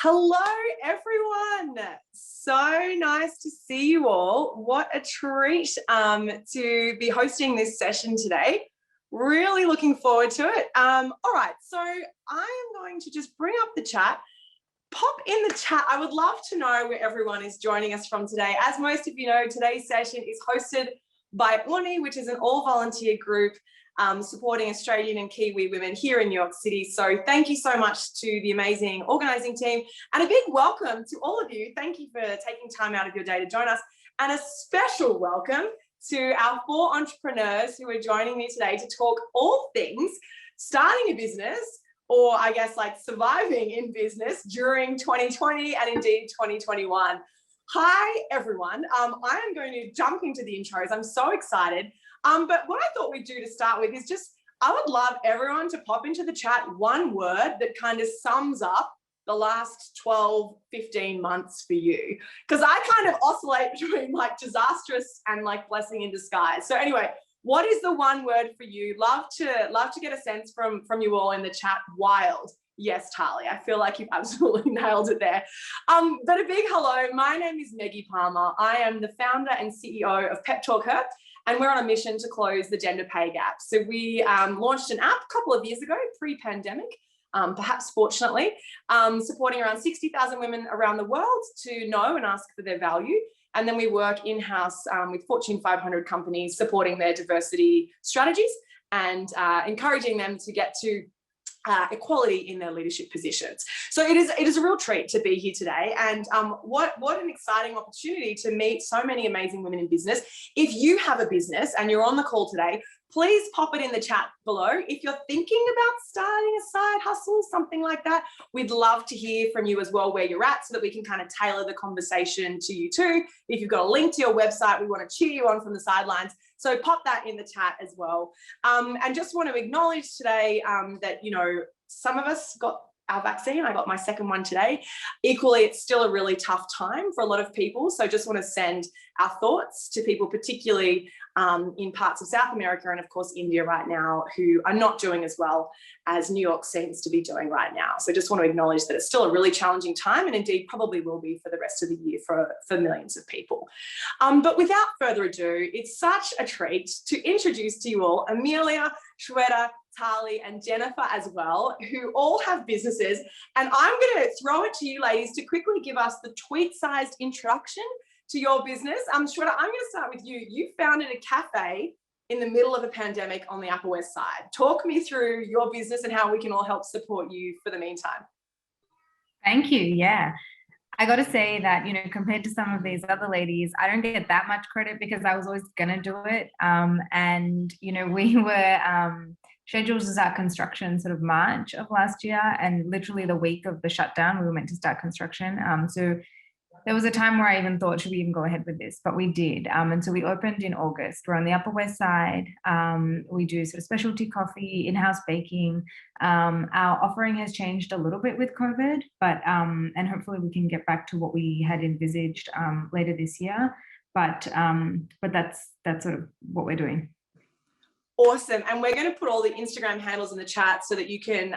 Hello, everyone. So nice to see you all. What a treat to be hosting this session today. Really looking forward to it. All right, so I am going to just bring up the chat. Pop in the chat. I would love to know where everyone is joining us from today. As most of you know, today's session is hosted by Orni, which is an all-volunteer group supporting Australian and Kiwi women here in New York City. So thank you so much to the amazing organising team, and a big welcome to all of you. Thank you for taking time out of your day to join us, and a special welcome to our 4 entrepreneurs who are joining me today to talk all things starting a business, or I guess like surviving in business during 2020 and indeed 2021. Hi, everyone. I am going to jump into the intros. I'm so excited. But what I thought we'd do to start with is just, I would love everyone to pop into the chat one word that kind of sums up the last 12, 15 months for you. Because I kind of oscillate between like disastrous and like blessing in disguise. So anyway, what is the one word for you? Love to get a sense from you all in the chat. Wild. Yes, Tali, I feel like you've absolutely nailed it there. But a big hello. My name is Meggie Palmer. I am the founder and CEO of Pep Talk Her, and we're on a mission to close the gender pay gap. So we launched an app a couple of years ago, pre-pandemic, perhaps fortunately, supporting around 60,000 women around the world to know and ask for their value. And then we work in-house with Fortune 500 companies supporting their diversity strategies and encouraging them to get to equality in their leadership positions. So it is a real treat to be here today, and what an exciting opportunity to meet so many amazing women in business. If you have a business and you're on the call today, please pop it in the chat below. If you're thinking about starting a side hustle, something like that, we'd love to hear from you as well where you're at, so that we can kind of tailor the conversation to you too. If you've got a link to your website, we want to cheer you on from the sidelines. So pop that in the chat as well. And just want to acknowledge today that, you know, some of us got our vaccine. I got my second one today. Equally, it's still a really tough time for a lot of people. So just want to send our thoughts to people, particularly in parts of South America and of course India right now, who are not doing as well as New York seems to be doing right now. So just want to acknowledge that it's still a really challenging time, and indeed probably will be for the rest of the year for millions of people. But without further ado, it's such a treat to introduce to you all Amelia, Shweta, Tali, and Jennifer as well, who all have businesses. And I'm going to throw it to you ladies to quickly give us the tweet-sized introduction to your business. Shweta, I'm going to start with you. You founded a cafe in the middle of a pandemic on the Upper West Side. Talk me through your business and how we can all help support you for the meantime. Thank you. Yeah. I got to say that, you know, compared to some of these other ladies, I don't get that much credit because I was always going to do it. And, you know, we were scheduled to start construction sort of March of last year, and literally the week of the shutdown, we were meant to start construction. So there was a time where I even thought, should we even go ahead with this? But we did. And so we opened in August. We're on the Upper West Side. We do sort of specialty coffee, in-house baking. Our offering has changed a little bit with COVID, but and hopefully we can get back to what we had envisaged later this year. But that's sort of what we're doing. Awesome. And we're going to put all the Instagram handles in the chat so that you can,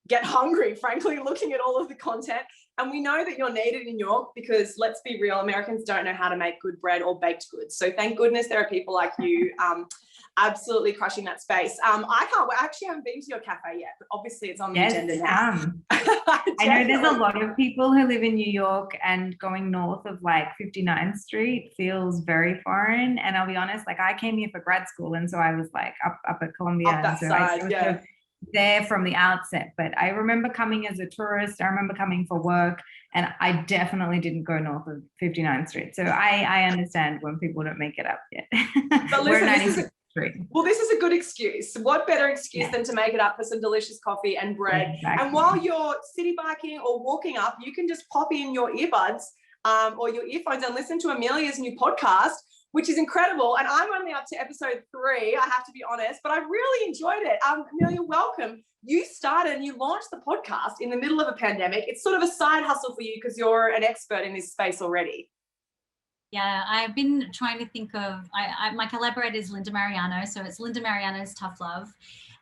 get hungry, frankly, looking at all of the content. And we know that you're needed in York because, let's be real, Americans don't know how to make good bread or baked goods. So thank goodness there are people like you absolutely crushing that space. I actually haven't been to your cafe yet, but obviously it's on the agenda now. I know there's a lot of people who live in New York, and going north of like 59th Street feels very foreign. And I'll be honest, like I came here for grad school, and so I was like up at Columbia. Up that side, yeah. There from the outset, but I remember coming as a tourist. I remember coming for work, and I definitely didn't go north of 59th Street. So I understand when people don't make it up yet. But listen, this is a good excuse. What better excuse than to make it up for some delicious coffee and bread? Exactly. And while you're city biking or walking up, you can just pop in your earbuds or your earphones and listen to Amelia's new podcast, which is incredible. And I'm only up to episode 3, I have to be honest, but I really enjoyed it. Amelia, welcome. You started and you launched the podcast in the middle of a pandemic. It's sort of a side hustle for you because you're an expert in this space already. Yeah, I've been trying to think of, my collaborator is Linda Mariano. So it's Linda Mariano's Tough Love.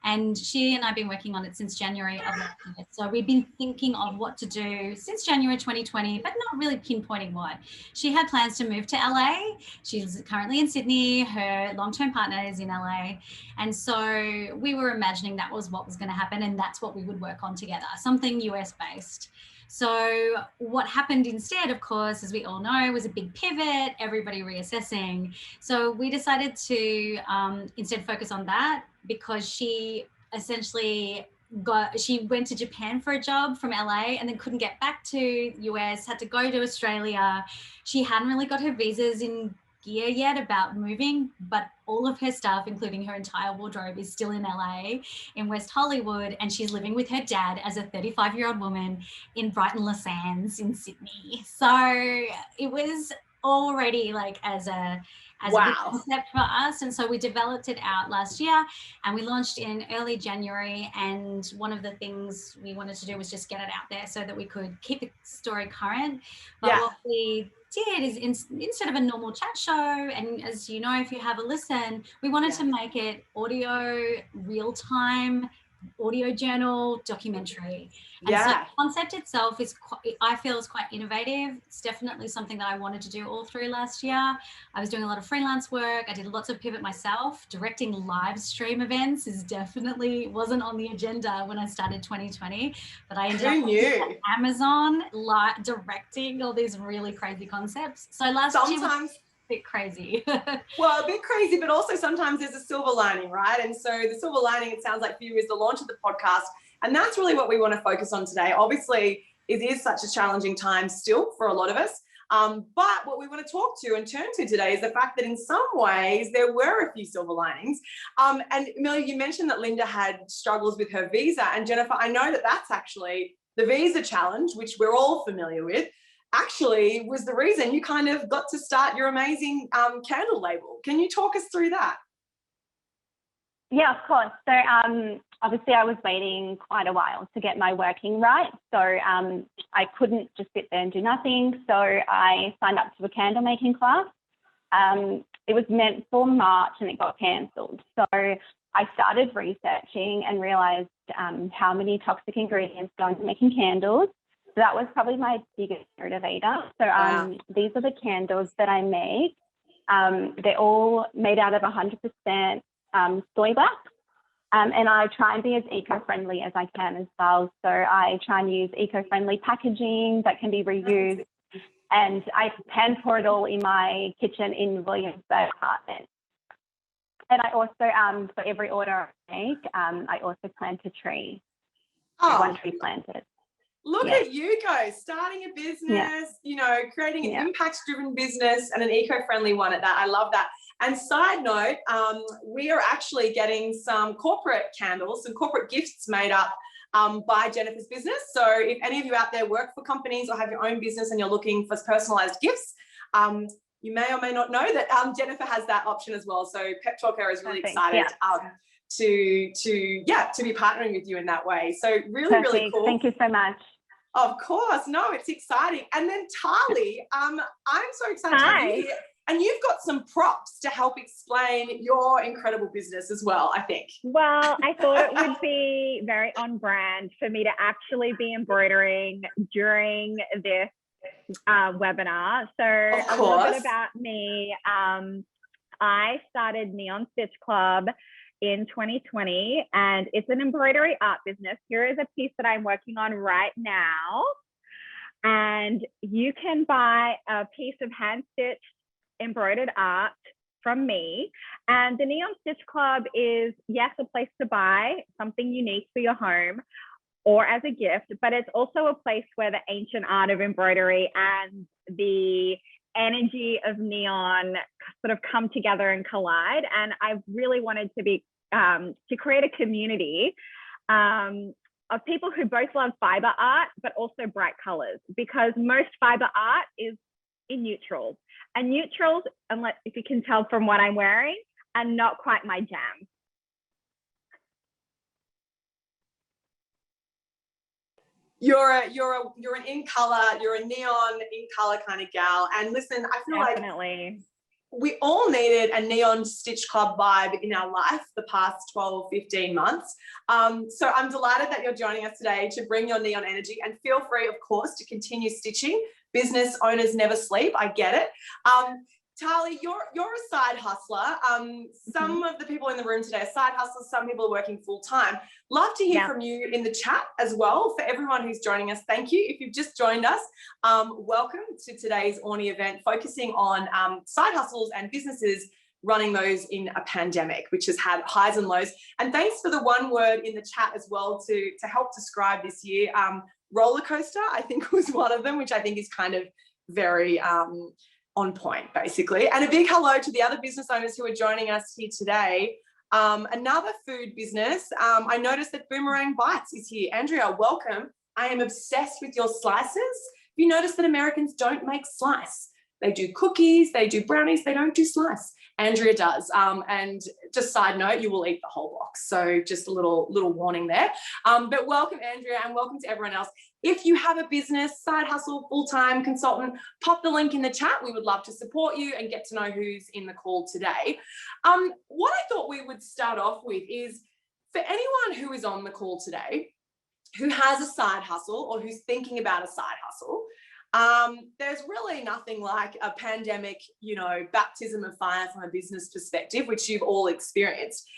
And she and I have been working on it since January of last year. So we've been thinking of what to do since January 2020, but not really pinpointing what. She had plans to move to LA. She's currently in Sydney. Her long-term partner is in LA. And so we were imagining that was what was going to happen, and that's what we would work on together, something US-based. So what happened instead, of course, as we all know, was a big pivot, everybody reassessing. So we decided to instead focus on that, because she essentially she went to Japan for a job from LA and then couldn't get back to US, had to go to Australia. She hadn't really got her visas in gear yet about moving, but all of her stuff, including her entire wardrobe, is still in LA, in West Hollywood, and she's living with her dad as a 35-year-old woman in Brighton Le Sands in Sydney. So it was already like as a big concept for us. And so we developed it out last year and we launched in early January. And one of the things we wanted to do was just get it out there so that we could keep the story current. But what we did is instead of a normal chat show, and as you know, if you have a listen, we wanted to make it audio, real-time, audio journal, documentary. And so the concept itself is, I feel, is quite innovative. It's definitely something that I wanted to do all through last year. I was doing a lot of freelance work. I did lots of pivot myself. Directing live stream events wasn't on the agenda when I started 2020, but I ended up at Amazon directing all these really crazy concepts. So last year was bit crazy. Well, a bit crazy, but also sometimes there's a silver lining, right? And so the silver lining, it sounds like for you, is the launch of the podcast. And that's really what we want to focus on today. Obviously, it is such a challenging time still for a lot of us. But what we want to talk to and turn to today is the fact that in some ways there were a few silver linings. And Amelia, you mentioned that Linda had struggles with her visa. And Jennifer, I know that that's actually the visa challenge, which we're all familiar with, actually was the reason you kind of got to start your amazing candle label. Can you talk us through that? Yeah, of course. So obviously I was waiting quite a while to get my working right. So I couldn't just sit there and do nothing. So I signed up to a candle making class. It was meant for March and it got cancelled. So I started researching and realised how many toxic ingredients go into making candles. So that was probably my biggest motivator. So these are the candles that I make. They're all made out of 100% soy wax. And I try and be as eco-friendly as I can as well. So I try and use eco-friendly packaging that can be reused. And I hand pour it all in my kitchen in Williamsburg apartment. And I also, for every order I make, I also plant a tree. One tree planted. Look at you go, starting a business, you know, creating an impact-driven business and an eco-friendly one at that. I love that. And side note, we are actually getting some corporate candles, some corporate gifts made up by Jennifer's business. So if any of you out there work for companies or have your own business and you're looking for personalized gifts, you may or may not know that Jennifer has that option as well. So Pep Talker is really excited to be partnering with you in that way. So really cool. Thank you so much. Of course. No, it's exciting. And then Tali, I'm so excited to have you here. And you've got some props to help explain your incredible business as well, I think. Well, I thought it would be very on brand for me to actually be embroidering during this webinar. So a little bit about me. I started Neon Stitch Club in 2020, and it's an embroidery art business. Here is a piece that I'm working on right now. And you can buy a piece of hand-stitched embroidered art from me. And the Neon Stitch Club is, yes, a place to buy something unique for your home or as a gift, but it's also a place where the ancient art of embroidery and the energy of neon sort of come together and collide. And I really wanted to be to create a community of people who both love fiber art but also bright colors, because most fiber art is in neutrals, and neutrals, unless if you can tell from what I'm wearing, are not quite my jam. You're an in color, you're a neon in color kind of gal. And listen, I feel Definitely. we all needed a neon Stitch Club vibe in our life the past 12, 15 months. So I'm delighted that you're joining us today to bring your neon energy, and feel free, of course, to continue stitching. Business owners never sleep. I get it. Tali, you're a side hustler. Some of the people in the room today are side hustlers. Some people are working full time. Love to hear from you in the chat as well. For everyone who's joining us, thank you. If you've just joined us, welcome to today's Orny event, focusing on side hustles and businesses running those in a pandemic, which has had highs and lows. And thanks for the one word in the chat as well to help describe this year. Roller coaster, I think, was one of them, which I think is kind of very on point, basically. And a big hello to the other business owners who are joining us here today. Another food business. I noticed that Boomerang Bites is here. Andrea, welcome. I am obsessed with your slices. You notice that Americans don't make slice. They do cookies, they do brownies, they don't do slice. Andrea does. And just side note, you will eat the whole box. So just a little warning there. But welcome, Andrea, and welcome to everyone else. If you have a business, side hustle, full-time consultant, pop the link in the chat. We would love to support you and get to know who's in the call today. What I thought we would start off with is, for anyone who is on the call today, who has a side hustle or who's thinking about a side hustle, there's really nothing like a pandemic, baptism of fire from a business perspective, which you've all experienced.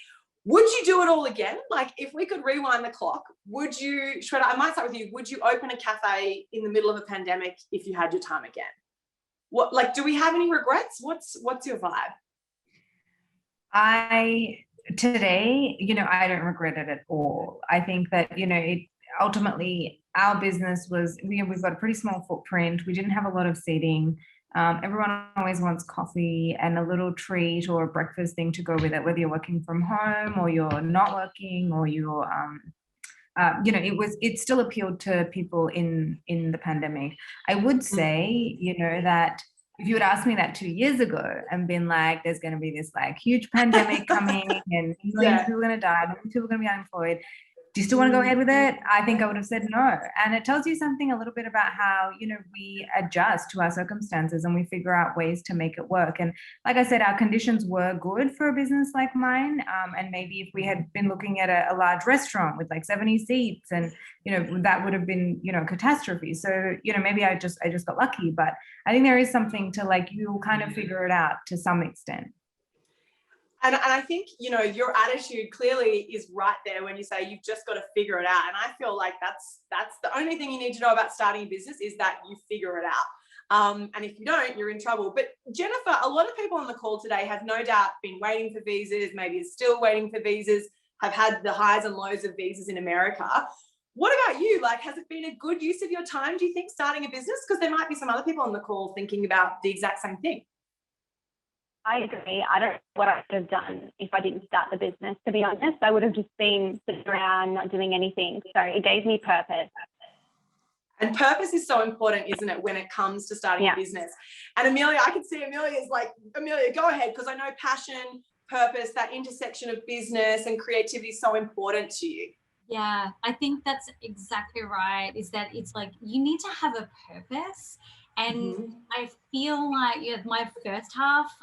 Would you do it all again? Like, if we could rewind the clock, would you, Shweta, I might start with you. Would you open a cafe in the middle of a pandemic if you had your time again? Do we have any regrets? What's your vibe? Today, I don't regret it at all. I think that, ultimately our business was, we've got a pretty small footprint. We didn't have a lot of seating. Everyone always wants coffee and a little treat or a breakfast thing to go with it, whether you're working from home or you're not working or you're, it still appealed to people in the pandemic. I would say, that if you had asked me that 2 years ago and been like, there's going to be this like huge pandemic coming and millions of people are going to die, millions of people are going to be unemployed, do you still want to go ahead with it? I think I would have said no. And it tells you something a little bit about how, we adjust to our circumstances and we figure out ways to make it work. And like I said, our conditions were good for a business like mine. And maybe if we had been looking at a large restaurant with like 70 seats and, that would have been, a catastrophe. So, maybe I just got lucky, but I think there is something to like, you'll kind of figure it out to some extent. And I think, your attitude clearly is right there when you say you've just got to figure it out. And I feel like that's the only thing you need to know about starting a business, is that you figure it out. And if you don't, you're in trouble. But Jennifer, a lot of people on the call today have no doubt been waiting for visas, maybe is still waiting for visas, have had the highs and lows of visas in America. What about you? Like, has it been a good use of your time, do you think, starting a business? Because there might be some other people on the call thinking about the exact same thing. I agree. I don't know what I would have done if I didn't start the business, to be honest. I would have just been sitting around not doing anything. So it gave me purpose. And purpose is so important, isn't it, when it comes to starting a business? And Amelia, I can see Amelia's like, Amelia, go ahead, because I know passion, purpose, that intersection of business and creativity is so important to you. Yeah, I think that's exactly right, is that it's like you need to have a purpose. And I feel like my first half,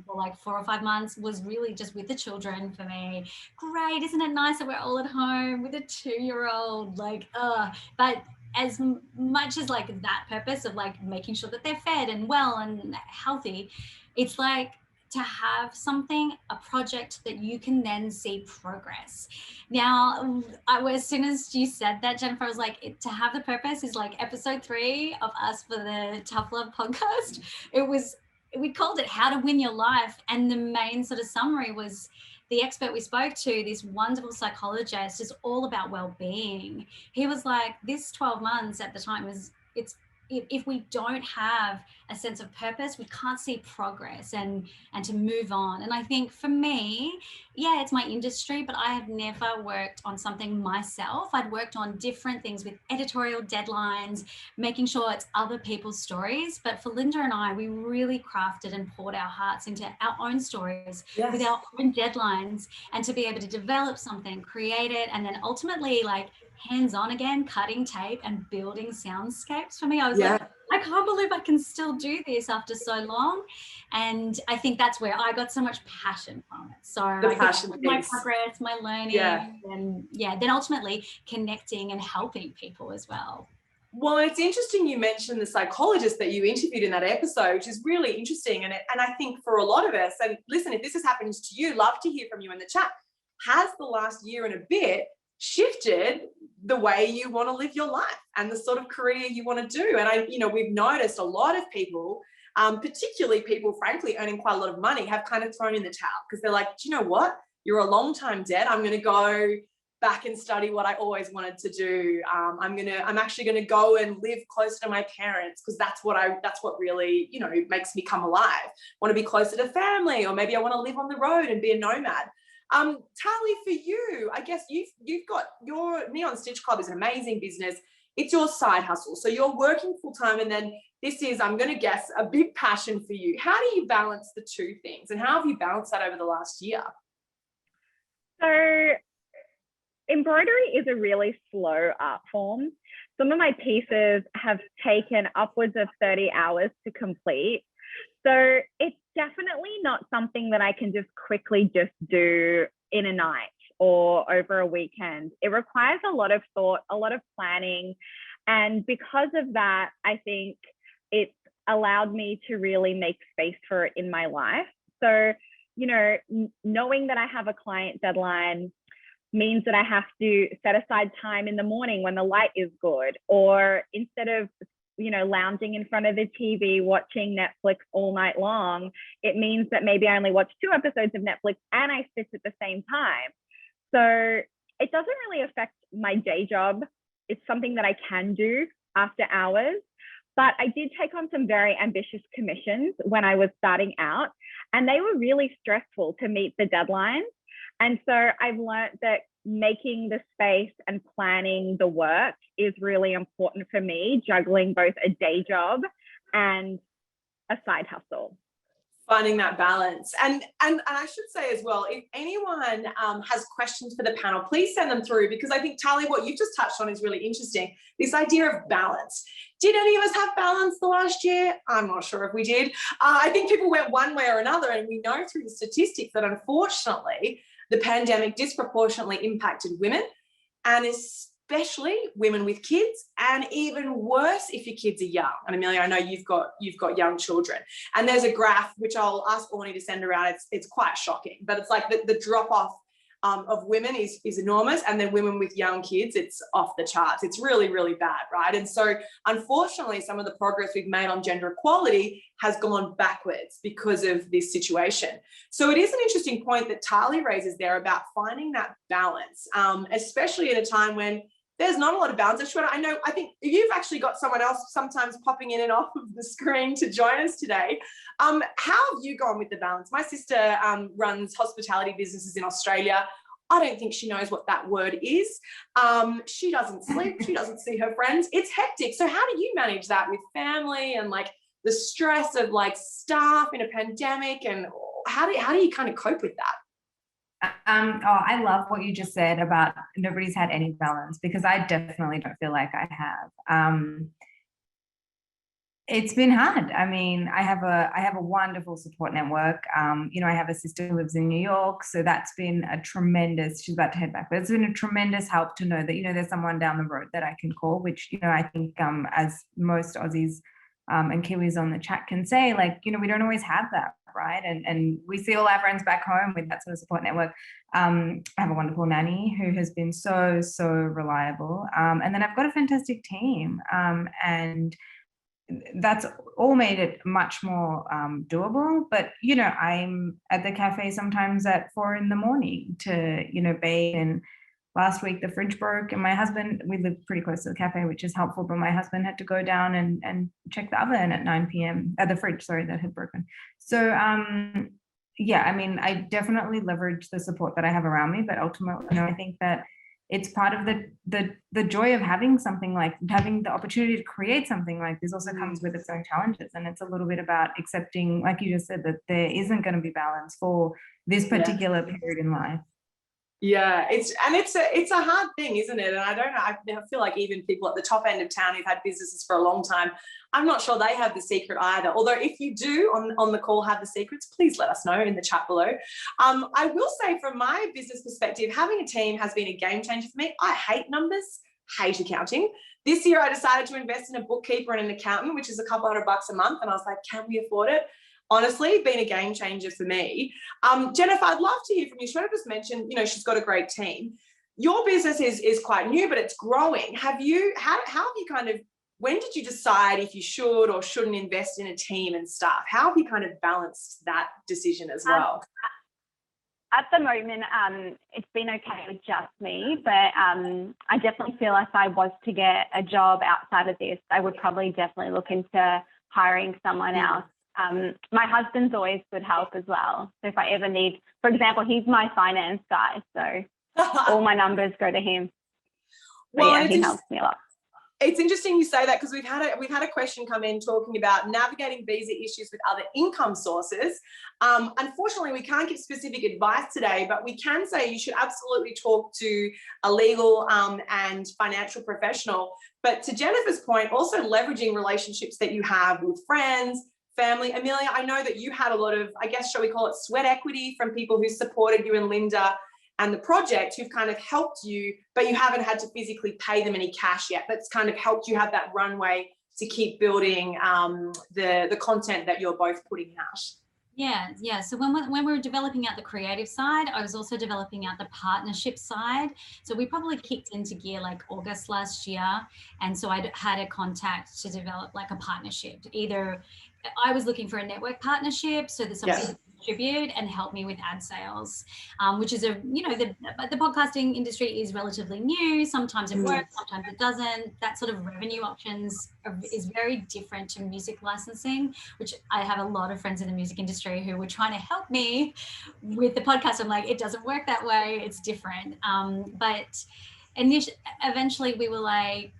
for like 4 or 5 months, was really just with the children for me. Great, isn't it nice that we're all at home with a 2-year-old? But as much as like that purpose of like making sure that they're fed and well and healthy, it's like to have something, a project that you can then see progress. Now, as soon as you said that, Jennifer, I was like, to have the purpose is like episode 3 of us for the Tough Love podcast. We called it How to Win Your Life. And the main sort of summary was the expert we spoke to, this wonderful psychologist, is all about well-being. He was like, this 12 months at the time if we don't have a sense of purpose, we can't see progress and to move on. And I think for me, it's my industry, but I have never worked on something myself. I'd worked on different things with editorial deadlines, making sure it's other people's stories. But for Linda and I, we really crafted and poured our hearts into our own stories with our own deadlines, and to be able to develop something, create it, and then ultimately like hands-on again, cutting tape and building soundscapes for me. I was like, I can't believe I can still do this after so long. And I think that's where I got so much passion from it. So my progress, my learning, and then ultimately connecting and helping people as well. Well, it's interesting you mentioned the psychologist that you interviewed in that episode, which is really interesting. And I think for a lot of us, and listen, if this has happened to you, love to hear from you in the chat. Has the last year and a bit shifted the way you want to live your life and the sort of career you want to do? And we've noticed a lot of people, particularly people, frankly, earning quite a lot of money, have kind of thrown in the towel because they're like, do you know what? You're a long time dead. I'm going to go back and study what I always wanted to do. I'm actually going to go and live closer to my parents because that's what really, makes me come alive. Want to be closer to family, or maybe I want to live on the road and be a nomad. Tali, for you, I guess you've got your Neon Stitch Club is an amazing business. It's your side hustle. So you're working full time, and then this is, I'm going to guess, a big passion for you. How do you balance the two things, and how have you balanced that over the last year? So embroidery is a really slow art form. Some of my pieces have taken upwards of 30 hours to complete. So it's definitely not something that I can just quickly just do in a night or over a weekend. It requires a lot of thought, a lot of planning. And because of that, I think it's allowed me to really make space for it in my life. So, knowing that I have a client deadline means that I have to set aside time in the morning when the light is good, or instead of lounging in front of the TV watching Netflix all night long, it means that maybe I only watch 2 episodes of Netflix and I sit at the same time. So it doesn't really affect my day job. It's something that I can do after hours. But I did take on some very ambitious commissions when I was starting out, and they were really stressful to meet the deadlines. And so I've learned that making the space and planning the work is really important for me, juggling both a day job and a side hustle. Finding that balance. And I should say as well, if anyone has questions for the panel, please send them through, because I think, Tali, what you've just touched on is really interesting. This idea of balance. Did any of us have balance the last year? I'm not sure if we did. I think people went one way or another, and we know through the statistics that unfortunately the pandemic disproportionately impacted women, and especially women with kids, and even worse if your kids are young. And Amelia, I know you've got young children, and there's a graph which I'll ask Orny to send around. It's quite shocking, but it's like the drop off of women is enormous, and then women with young kids, it's off the charts. It's really, really bad, right? And so unfortunately, some of the progress we've made on gender equality has gone backwards because of this situation. So it is an interesting point that Tali raises there about finding that balance, especially at a time when there's not a lot of balance. I think you've actually got someone else sometimes popping in and off of the screen to join us today. How have you gone with the balance? My sister runs hospitality businesses in Australia. I don't think she knows what that word is. She doesn't sleep. She doesn't see her friends. It's hectic. So how do you manage that with family and like the stress of like staff in a pandemic? And how do you kind of cope with that? I love what you just said about nobody's had any balance, because I definitely don't feel like I have. It's been hard. I mean, I have a wonderful support network. I have a sister who lives in New York, so that's been a tremendous, she's about to head back, but it's been a tremendous help to know that, there's someone down the road that I can call, which, I think as most Aussies and Kiwis on the chat can say, like, we don't always have that, right? And we see all our friends back home with that sort of support network. I have a wonderful nanny who has been so, so reliable. And then I've got a fantastic team. And that's all made it much more doable. But, I'm at the cafe sometimes at 4 a.m. to, bake. And last week the fridge broke, and my husband, we live pretty close to the cafe, which is helpful, but my husband had to go down and check the oven at 9 p.m. at the fridge, sorry, that had broken. So I definitely leverage the support that I have around me, but ultimately, I think that it's part of the joy of having something like having the opportunity to create something like this also comes with its own challenges. And it's a little bit about accepting, like you just said, that there isn't going to be balance for this particular period in life. Yeah, it's a hard thing, isn't it? And I don't know, I feel like even people at the top end of town who've had businesses for a long time, I'm not sure they have the secret either. Although if you do on the call have the secrets, please let us know in the chat below. I will say from my business perspective, having a team has been a game changer for me. I hate numbers, hate accounting. This year I decided to invest in a bookkeeper and an accountant, which is a couple $100 a month. And I was like, can we afford it? Honestly, been a game changer for me. Jennifer, I'd love to hear from you. Shona just mentioned, she's got a great team. Your business is quite new, but it's growing. How have you kind of, when did you decide if you should or shouldn't invest in a team and staff? How have you kind of balanced that decision as well? At the moment, it's been okay with just me, but I definitely feel if I was to get a job outside of this, I would probably definitely look into hiring someone else. My husband's always good help as well. So if I ever need, for example, he's my finance guy, so all my numbers go to him. Well, yeah, he helps me a lot. It's interesting you say that because we've had a question come in talking about navigating visa issues with other income sources. Unfortunately, we can't give specific advice today, but we can say you should absolutely talk to a legal and financial professional. But to Jennifer's point, also leveraging relationships that you have with friends, family. Amelia, I know that you had a lot of, I guess, shall we call it sweat equity from people who supported you and Linda and the project, who've kind of helped you, but you haven't had to physically pay them any cash yet. That's kind of helped you have that runway to keep building the content that you're both putting out. Yeah. So when we were developing out the creative side, I was also developing out the partnership side. So we probably kicked into gear like August last year. And so I had a contact to develop like a partnership. Either I was looking for a network partnership, so there's something to distribute and help me with ad sales, which is the podcasting industry is relatively new. Sometimes it works, sometimes it doesn't. That sort of revenue options is very different to music licensing, which I have a lot of friends in the music industry who were trying to help me with the podcast. I'm like, it doesn't work that way. It's different. Eventually we were like,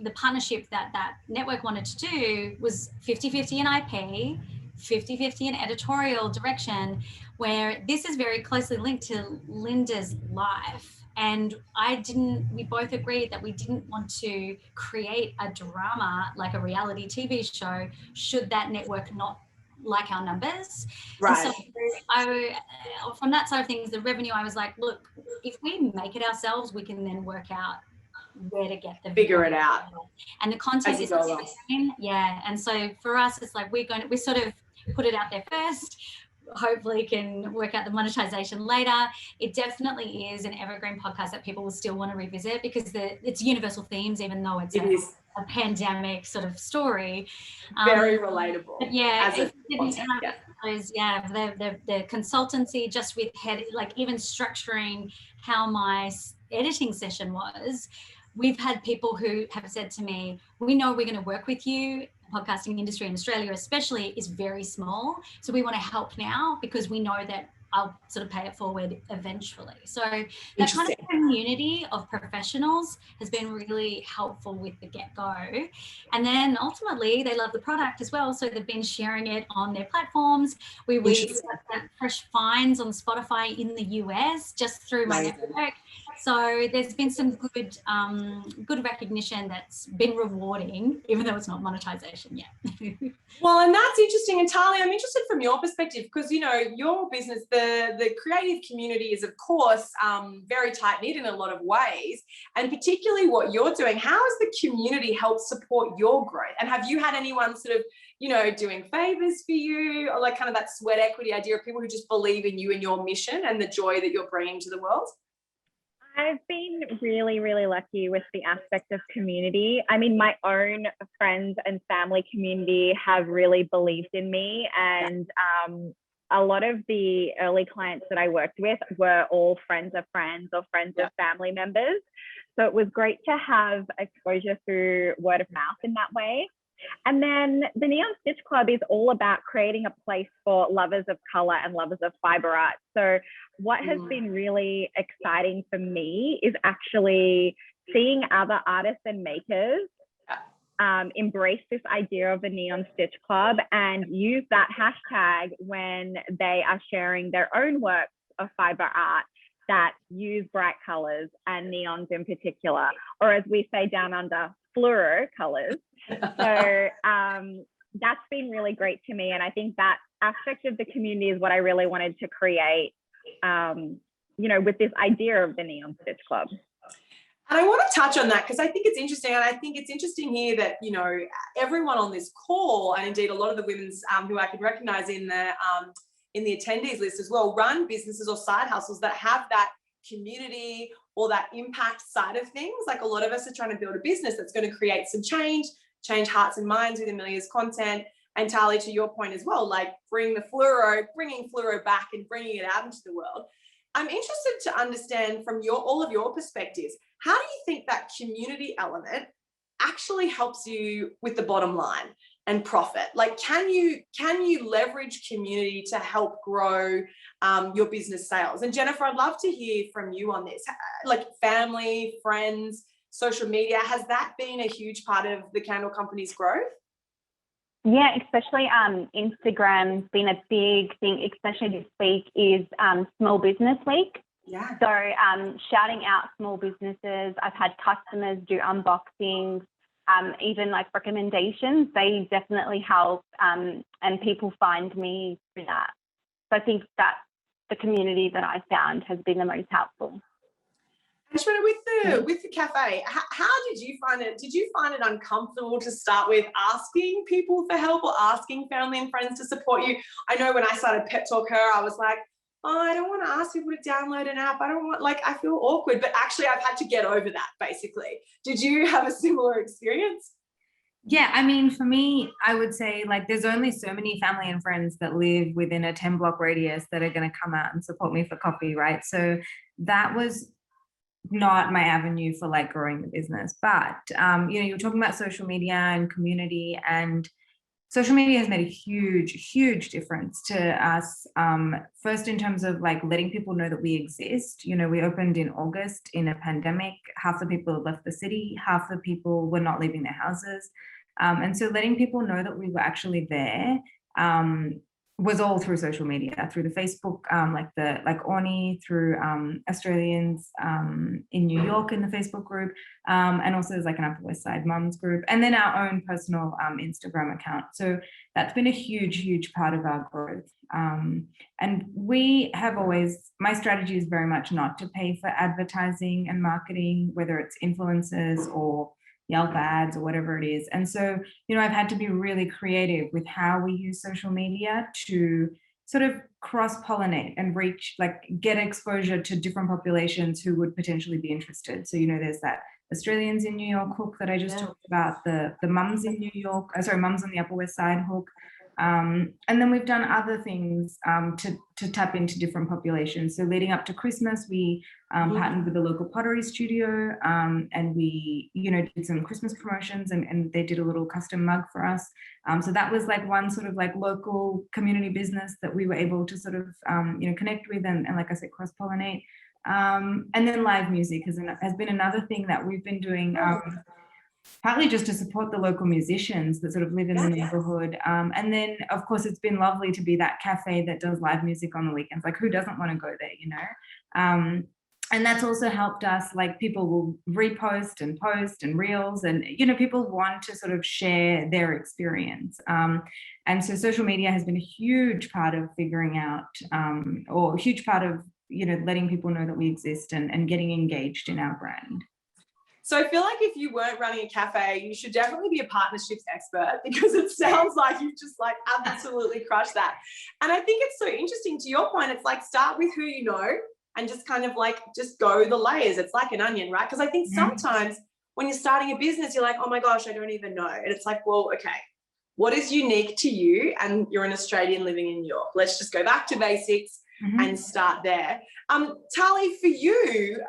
the partnership that network wanted to do was 50-50 in IP, 50-50 in editorial direction, where this is very closely linked to Linda's life. And we both agreed that we didn't want to create a drama like a reality TV show should that network not like our numbers. Right. And so from that side of things, the revenue, I was like, look, if we make it ourselves, we can then work out where to get the figure it out. And the content is the same. Yeah. And so for us, it's like we sort of put it out there first, hopefully can work out the monetization later. It definitely is an evergreen podcast that people will still want to revisit because it's universul themes, even though it's a pandemic sort of story. Very relatable. But yeah, it didn't have the consultancy just with even structuring how my editing session was. We've had people who have said to me, we know we're going to work with you. The podcasting industry in Australia especially is very small. So we want to help now because we know that I'll sort of pay it forward eventually. So that kind of community of professionals has been really helpful with the get-go. And then ultimately they love the product as well. So they've been sharing it on their platforms. We got fresh finds on Spotify in the US just through my network. So there's been some good recognition that's been rewarding, even though it's not monetization yet. Well, and that's interesting. And Talia, I'm interested from your perspective because, your business, the creative community is, of course, very tight-knit in a lot of ways. And particularly what you're doing, how has the community helped support your growth? And have you had anyone sort of, doing favors for you, or like kind of that sweat equity idea of people who just believe in you and your mission and the joy that you're bringing to the world? I've been really, really lucky with the aspect of community. I mean, my own friends and family community have really believed in me. And a lot of the early clients that I worked with were all friends of friends or friends of family members. So it was great to have exposure through word of mouth in that way. And then the Neon Stitch Club is all about creating a place for lovers of color and lovers of fiber art. So what has been really exciting for me is actually seeing other artists and makers embrace this idea of the Neon Stitch Club and use that hashtag when they are sharing their own works of fiber art that use bright colors and neons in particular, or as we say down under, fluoro colors. So that's been really great to me. And I think that aspect of the community is what I really wanted to create, with this idea of the Neon Stitch Club. And I want to touch on that because I think it's interesting. And I think it's interesting here that, everyone on this call, and indeed a lot of the women's who I can recognize in the attendees list as well, run businesses or side hustles that have that community or that impact side of things. Like a lot of us are trying to build a business that's going to create some change hearts and minds with Amelia's content. And Tali, to your point as well, like bringing fluoro back and bringing it out into the world. I'm interested to understand from all of your perspectives, how do you think that community element actually helps you with the bottom line and profit? Like, can you leverage community to help grow your business sales? And Jennifer, I'd love to hear from you on this. Like family, friends, social media, has that been a huge part of the Candle Company's growth? Yeah, especially Instagram's been a big thing, especially this week is Small Business Week. Yeah. So shouting out small businesses. I've had customers do unboxings, even like recommendations. They definitely help, and people find me through that. So I think that the community that I found has been the most helpful. Ashwin, with the cafe, how did you find it? Did you find it uncomfortable to start with asking people for help or asking family and friends to support you? I know when I started Pep Talk Her, I was like, oh, I don't want to ask people to download an app. I feel awkward, but actually I've had to get over that basically. Did you have a similar experience? Yeah, I mean, for me, I would say like there's only so many family and friends that live within a 10-block radius that are going to come out and support me for coffee, right? So that was not my avenue for like growing the business. But, you were talking about social media and community, and social media has made a huge difference to us. First, in terms of like letting people know that we exist. We opened in August in a pandemic. Half the people had left the city, half the people were not leaving their houses. And so letting people know that we were actually there was all through social media, through the Facebook, like Orny, through Australians in New York in the Facebook group, and also there's like an Upper West Side Mums group, and then our own personal Instagram account. So that's been a huge part of our growth. And we have my strategy is very much not to pay for advertising and marketing, whether it's influencers or Yelp ads or whatever it is. And so, I've had to be really creative with how we use social media to sort of cross-pollinate and reach, like get exposure to different populations who would potentially be interested. So, there's that Australians in New York hook that I just talked about, the mums in New York, mums on the Upper West Side hook. And then we've done other things to tap into different populations. So leading up to Christmas, we partnered with the local pottery studio, and we, did some Christmas promotions, and they did a little custom mug for us. So that was like one sort of like local community business that we were able to sort of, connect with and like I said, cross-pollinate. And then live music has been another thing that we've been doing. Partly just to support the local musicians that sort of live in the neighborhood. And then, of course, it's been lovely to be that cafe that does live music on the weekends. Like, who doesn't want to go there, And that's also helped us, like people will repost and post and reels, and, people want to sort of share their experience. And so social media has been a huge part of figuring out, or a huge part of, letting people know that we exist and getting engaged in our brand. So I feel like if you weren't running a cafe, you should definitely be a partnerships expert, because it sounds like you've just like absolutely crushed that. And I think it's so interesting, to your point, it's like start with who you know and just kind of like just go the layers. It's like an onion, right? Because I think sometimes when you're starting a business, you're like, oh my gosh, I don't even know. And it's like, well, okay, what is unique to you? And you're an Australian living in New York. Let's just go back to basics and start there. Tali, for you,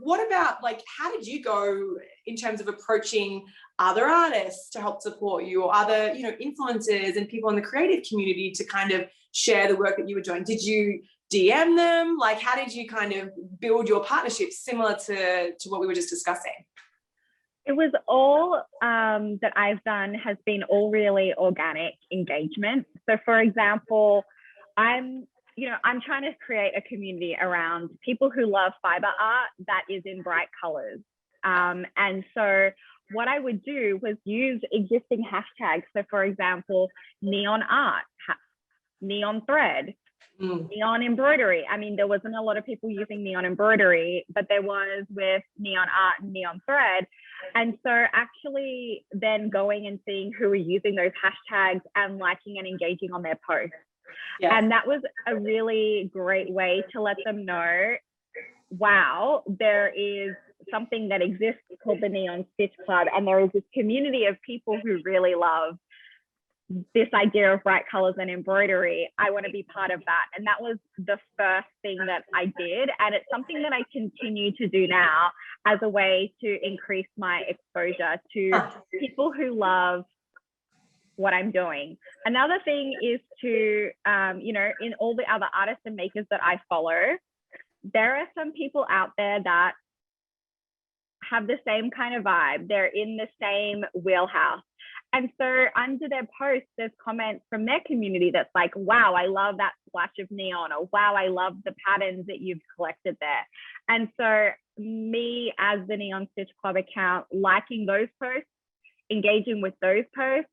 what about like, how did you go in terms of approaching other artists to help support you, or other, influencers and people in the creative community to kind of share the work that you were doing? Did you DM them? Like, how did you kind of build your partnerships similar to what we were just discussing? It was all that I've done has been all really organic engagement. So for example, I'm I'm trying to create a community around people who love fiber art that is in bright colors. And so what I would do was use existing hashtags. So for example, neon art, neon thread, neon embroidery. I mean, there wasn't a lot of people using neon embroidery, but there was with neon art and neon thread. And so actually then going and seeing who were using those hashtags and liking and engaging on their posts. Yeah. And that was a really great way to let them know, wow, there is something that exists called the Neon Stitch Club, and there is this community of people who really love this idea of bright colors and embroidery. I want to be part of that. And that was the first thing that I did. And it's something that I continue to do now as a way to increase my exposure to people who love what I'm doing. Another thing is to, in all the other artists and makers that I follow, there are some people out there that have the same kind of vibe. They're in the same wheelhouse. And so under their posts, there's comments from their community that's like, wow, I love that splash of neon, or wow, I love the patterns that you've collected there. And so me as the Neon Stitch Club account, liking those posts, engaging with those posts,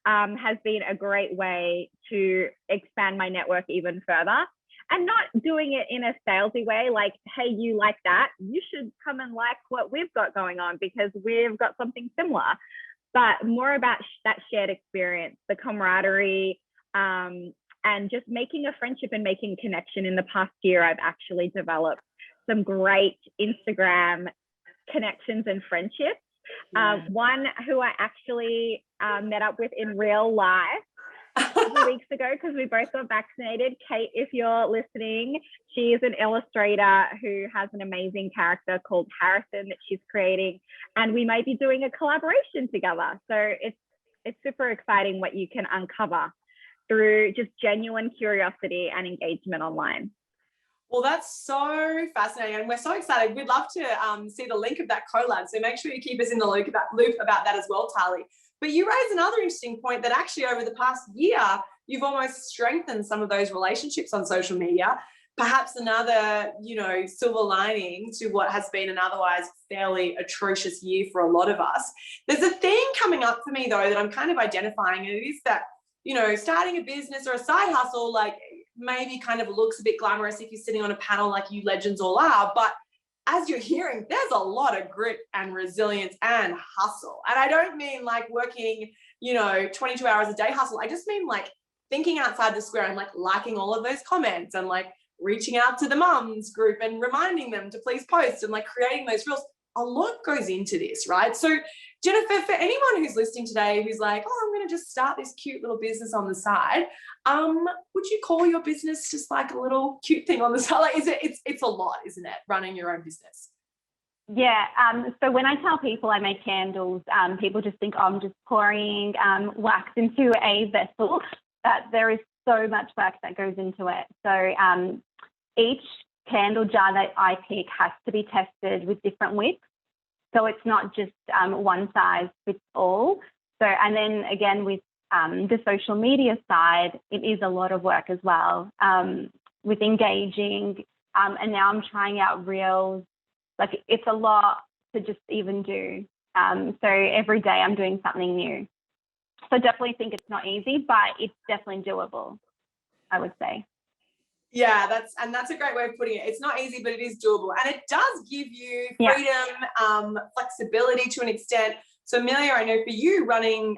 has been a great way to expand my network even further. And not doing it in a salesy way, like, hey, you like that, you should come and like what we've got going on because we've got something similar. But more about that shared experience, the camaraderie, and just making a friendship and making connection. In the past year, I've actually developed some great Instagram connections and friendships. One who I actually met up with in real life a couple weeks ago because we both got vaccinated. Kate, if you're listening, she is an illustrator who has an amazing character called Harrison that she's creating, and we might be doing a collaboration together. So it's super exciting what you can uncover through just genuine curiosity and engagement online. Well, that's so fascinating, and we're so excited. We'd love to see the link of that collab, so make sure you keep us in the loop about that as well, Tali. But you raise another interesting point that actually over the past year, you've almost strengthened some of those relationships on social media. Perhaps another, silver lining to what has been an otherwise fairly atrocious year for a lot of us. There's a theme coming up for me though that I'm kind of identifying, and it is that, starting a business or a side hustle, like maybe kind of looks a bit glamorous if you're sitting on a panel like you legends all are, but as you're hearing, there's a lot of grit and resilience and hustle. And I don't mean like working, 22 hours a day hustle. I just mean like thinking outside the square and like liking all of those comments and like reaching out to the mums group and reminding them to please post and like creating those reels. A lot goes into this, right? So Jennifer, for anyone who's listening today who's like, oh, I'm going to just start this cute little business on the side, would you call your business just like a little cute thing on the side? Like, it's a lot, isn't it, running your own business? Yeah. So when I tell people I make candles, people just think, oh, I'm just pouring wax into a vessel. But there is so much work that goes into it. So each candle jar that I pick has to be tested with different wicks. So it's not just one size fits all. So, and then again with the social media side, it is a lot of work as well with engaging. And now I'm trying out reels. Like it's a lot to just even do. So every day I'm doing something new. So definitely think it's not easy, but it's definitely doable, I would say. Yeah, that's a great way of putting it. It's not easy, but it is doable. And it does give you freedom, flexibility to an extent. So Amelia, I know for you running,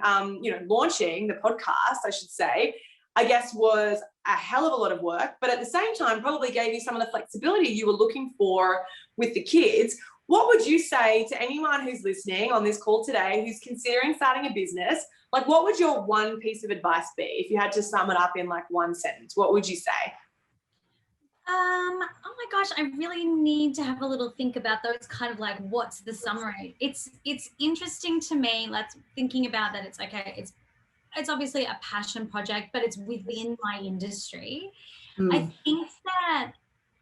launching the podcast, I should say, I guess was a hell of a lot of work, but at the same time, probably gave you some of the flexibility you were looking for with the kids. What would you say to anyone who's listening on this call today, who's considering starting a business? Like, what would your one piece of advice be if you had to sum it up in like one sentence? What would you say? Oh my gosh, I really need to have a little think about those kind of like, what's the summary? It's interesting to me, let's thinking about that. It's okay. It's obviously a passion project, but it's within my industry. I think that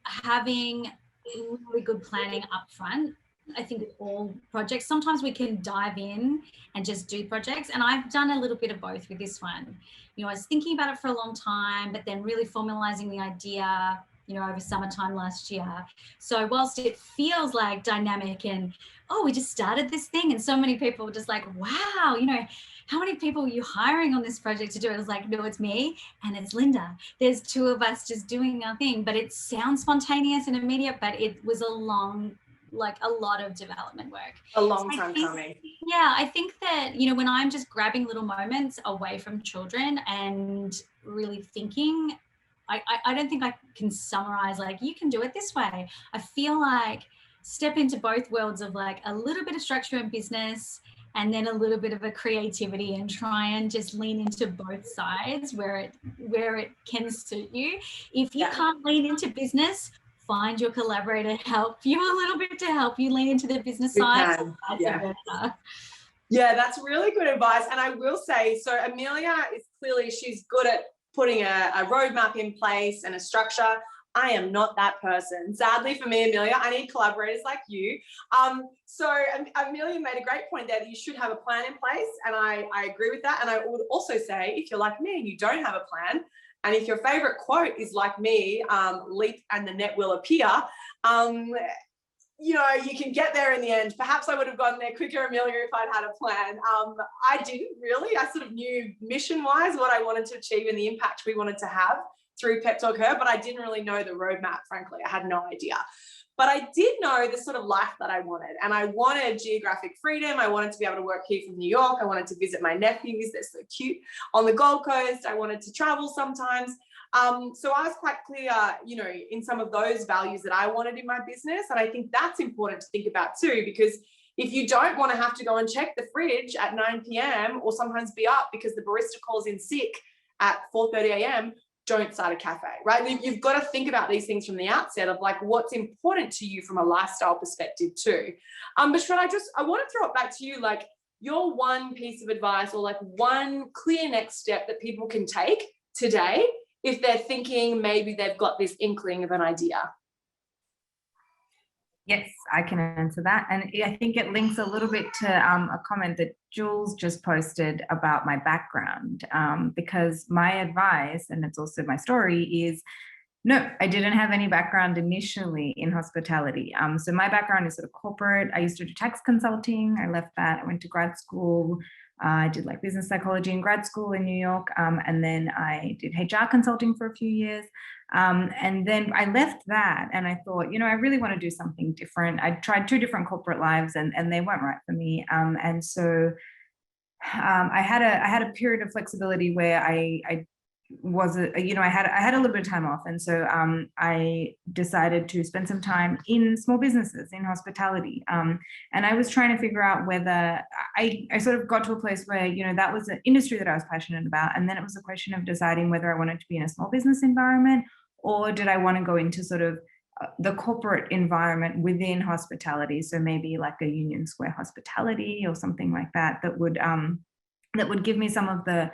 having really good planning up front I think with all projects, sometimes we can dive in and just do projects. And I've done a little bit of both with this one. You know, I was thinking about it for a long time, but then really formalizing the idea, you know, over summertime last year. So whilst it feels like dynamic and, oh, we just started this thing, and so many people were just like, wow, you know, how many people are you hiring on this project to do it? I was like, no, it's me and it's Linda. There's two of us just doing our thing, but it sounds spontaneous and immediate, but it was a lot of development work. A long time coming. Yeah, I think that, you know, when I'm just grabbing little moments away from children and really thinking, I don't think I can summarize like, you can do it this way. I feel like step into both worlds of like a little bit of structure and business, and then a little bit of a creativity, and try and just lean into both sides where it can suit you. If you can't lean into business, find your collaborator, help you a little bit to help you lean into the business side. Yeah, that's really good advice. And I will say, so Amelia is clearly, she's good at putting a roadmap in place and a structure. I am not that person. Sadly for me, Amelia, I need collaborators like you. So Amelia made a great point there that you should have a plan in place. And I agree with that. And I would also say, if you're like me and you don't have a plan, and if your favorite quote is like me, leap and the net will appear, you know, you can get there in the end. Perhaps I would have gotten there quicker, Amelia, if I'd had a plan. I didn't really. I sort of knew mission-wise what I wanted to achieve and the impact we wanted to have through Pep Talk Her, but I didn't really know the roadmap, frankly. I had no idea. But I did know the sort of life that I wanted. And I wanted geographic freedom. I wanted to be able to work here from New York. I wanted to visit my nephews. They're so cute on the Gold Coast. I wanted to travel sometimes. So I was quite clear, you know, in some of those values that I wanted in my business. And I think that's important to think about too, because if you don't want to have to go and check the fridge at 9 p.m. or sometimes be up because the barista calls in sick at 4:30 a.m., don't start a cafe, right? You've got to think about these things from the outset of like what's important to you from a lifestyle perspective too. But Sharon, I want to throw it back to you, like your one piece of advice or like one clear next step that people can take today if they're thinking maybe they've got this inkling of an idea. Yes, I can answer that. And I think it links a little bit to a comment that Jules just posted about my background, because my advice, and it's also my story, is no, I didn't have any background initially in hospitality. So my background is sort of corporate. I used to do tax consulting. I left that. I went to grad school. I did like business psychology in grad school in New York. And then I did HR consulting for a few years. And then I left that and I thought, you know, I really want to do something different. I tried 2 different corporate lives and they weren't right for me. And so I had a period of flexibility where I was, you know, I had a little bit of time off. And so I decided to spend some time in small businesses, in hospitality. And I was trying to figure out whether I sort of got to a place where, you know, that was an industry that I was passionate about. And then it was a question of deciding whether I wanted to be in a small business environment or did I want to go into sort of the corporate environment within hospitality. So maybe like a Union Square hospitality or something like that, that would give me some of the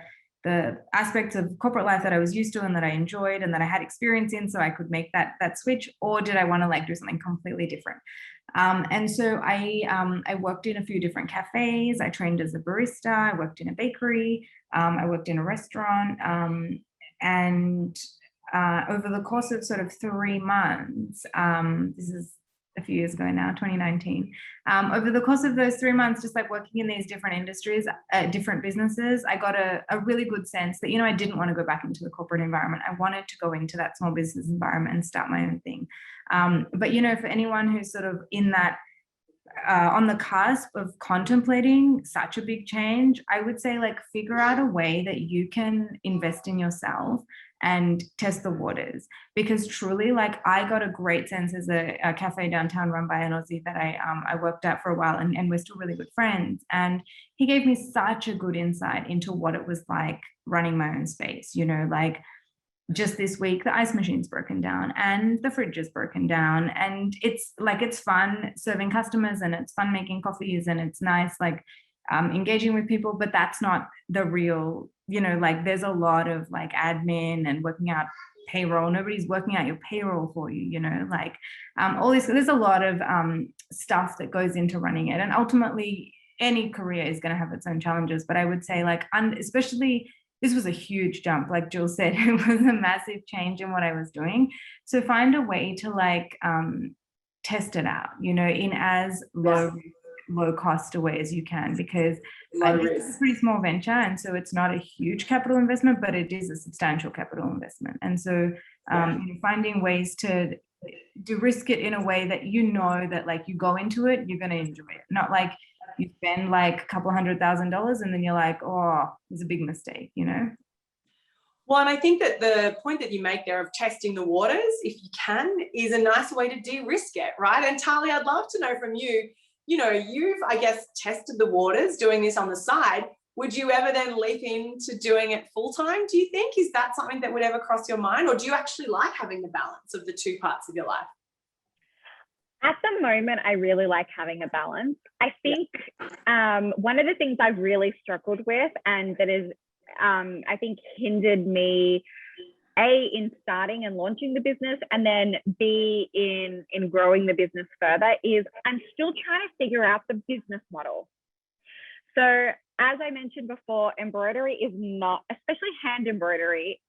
aspects of corporate life that I was used to and that I enjoyed and that I had experience in, so I could make that switch, or did I want to like do something completely different? And so I worked in a few different cafes. I trained as a barista. I worked in a bakery. I worked in a restaurant. And over the course of sort of 3 months, this is a few years ago now, 2019. Over the course of those 3 months, just like working in these different industries, different businesses, I got a really good sense that, you know, I didn't want to go back into the corporate environment. I wanted to go into that small business environment and start my own thing. But, you know, for anyone who's sort of in that, on the cusp of contemplating such a big change, I would say like figure out a way that you can invest in yourself and test the waters, because truly, like, I got a great sense as a cafe downtown run by an Aussie that I worked at for a while, and we're still really good friends. And he gave me such a good insight into what it was like running my own space. You know, like just this week, the ice machine's broken down and the fridge is broken down, and it's like, it's fun serving customers and it's fun making coffees and it's nice, like, engaging with people, but that's not the real, you know, like there's a lot of like admin and working out payroll. Nobody's working out your payroll for you, you know, like all this. There's a lot of stuff that goes into running it. And ultimately, any career is going to have its own challenges. But I would say, like, especially, this was a huge jump. Like Jill said, it was a massive change in what I was doing. So find a way to like test it out, you know, in as low cost a way as you can, because this is a pretty small venture, and so it's not a huge capital investment, but it is a substantial capital investment. And so finding ways to risk it in a way that you know that like you go into it, you're going to enjoy it, not like you spend like a couple $100,000 and then you're like, oh, it's a big mistake, you know? Well, and I think that the point that you make there of testing the waters, if you can, is a nice way to de-risk it, right? And Tali, I'd love to know from you, you know, you've, I guess, tested the waters doing this on the side. Would you ever then leap into doing it full time, do you think? Is that something that would ever cross your mind? Or do you actually like having the balance of the two parts of your life? At the moment, I really like having a balance. I think one of the things I've really struggled with, and that is, I think, hindered me, A, in starting and launching the business, and then B, in growing the business further, is I'm still trying to figure out the business model. So as I mentioned before, embroidery is not, especially hand embroidery,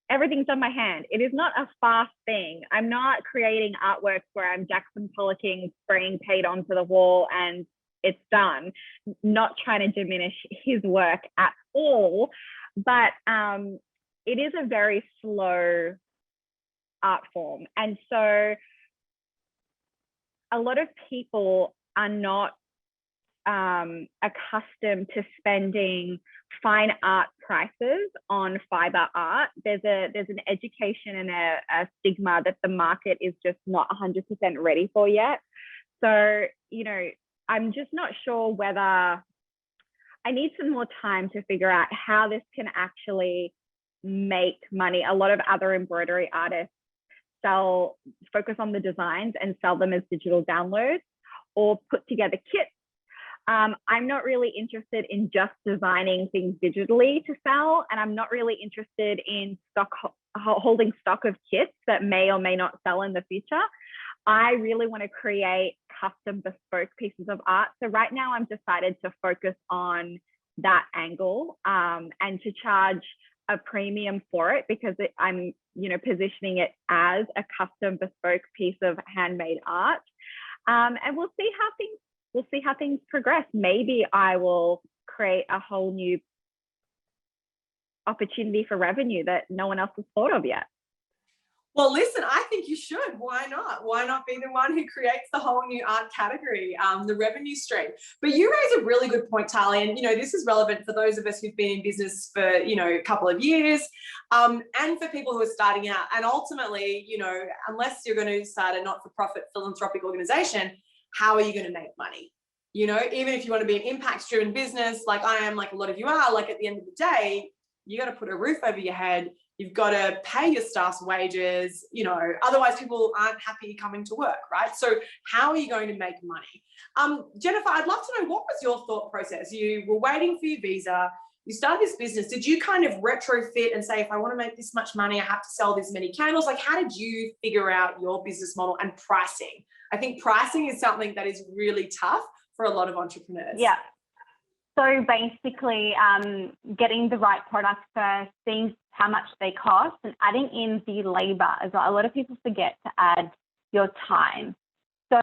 everything's on my hand. It is not a fast thing. I'm not creating artworks where I'm Jackson Pollocking, spraying paint onto the wall and it's done. Not trying to diminish his work at all, but it is a very slow art form. And so a lot of people are not accustomed to spending fine art prices on fiber art. There's an education and a stigma that the market is just not 100% ready for yet. So, you know, I'm just not sure whether I need some more time to figure out how this can actually make money. A lot of other embroidery artists focus on the designs and sell them as digital downloads or put together kits. I'm not really interested in just designing things digitally to sell, and I'm not really interested in holding stock of kits that may or may not sell in the future. I really want to create custom bespoke pieces of art. So right now I'm decided to focus on that angle and to charge a premium for it, because I'm, you know, positioning it as a custom bespoke piece of handmade art. And we'll see how things progress. Maybe I will create a whole new opportunity for revenue that no one else has thought of yet. Well, listen, I think you should. Why not? Why not be the one who creates the whole new art category, the revenue stream? But you raise a really good point, Tali, and, you know, this is relevant for those of us who've been in business for, you know, a couple of years, and for people who are starting out. And ultimately, you know, unless you're going to start a not-for-profit philanthropic organization, how are you going to make money? You know, even if you want to be an impact-driven business, like I am, like a lot of you are, like at the end of the day, you got to put a roof over your head. You've got to pay your staff's wages, you know, otherwise people aren't happy coming to work, right? So how are you going to make money? Jennifer, I'd love to know, what was your thought process? You were waiting for your visa, you started this business. Did you kind of retrofit and say, if I want to make this much money, I have to sell this many candles? Like, how did you figure out your business model and pricing? I think pricing is something that is really tough for a lot of entrepreneurs. Yeah. So basically, getting the right product first, seeing how much they cost, and adding in the labor as well. A lot of people forget to add your time. So,